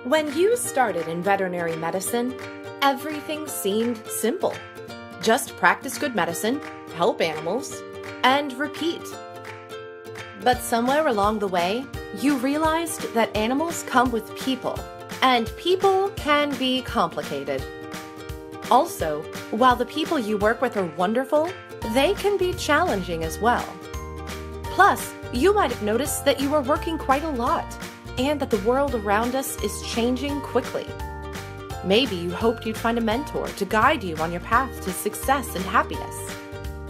When you started in veterinary medicine, everything seemed simple. Just practice good medicine, help animals, and repeat. But somewhere along the way, you realized that animals come with people, and people can be complicated. Also, while the people you work with are wonderful, they can be challenging as well. Plus, you might have noticed that you are working quite a lot, and that the world around us is changing quickly. Maybe you hoped you'd find a mentor to guide you on your path to success and happiness,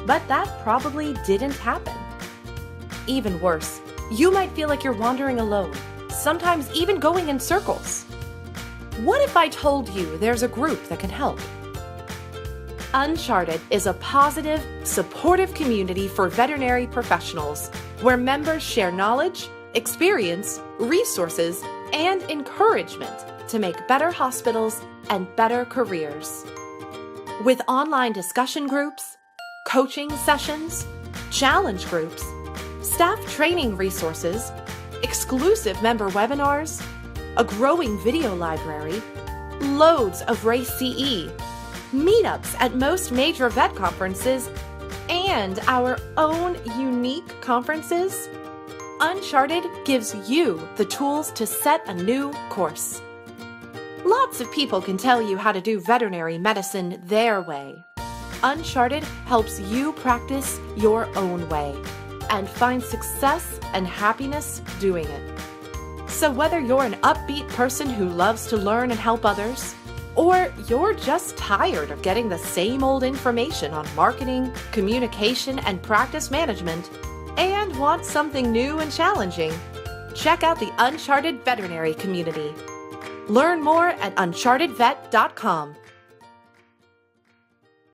but that probably didn't happen. Even worse, you might feel like you're wandering alone, sometimes even going in circles. What if I told you there's a group that can help? Uncharted is a positive, supportive community for veterinary professionals where members share knowledge, experience, resources, and encouragement to make better hospitals and better careers. With online discussion groups, coaching sessions, challenge groups, staff training resources, exclusive member webinars, a growing video library, loads of Race CE, meetups at most major vet conferences, and our own unique conferences, Uncharted gives you the tools to set a new course. Lots of people can tell you how to do veterinary medicine their way. Uncharted helps you practice your own way and find success and happiness doing it. So whether you're an upbeat person who loves to learn and help others, or you're just tired of getting the same old information on marketing, communication, and practice management, and want something new and challenging, check out the Uncharted Veterinary community. Learn more at unchartedvet.com.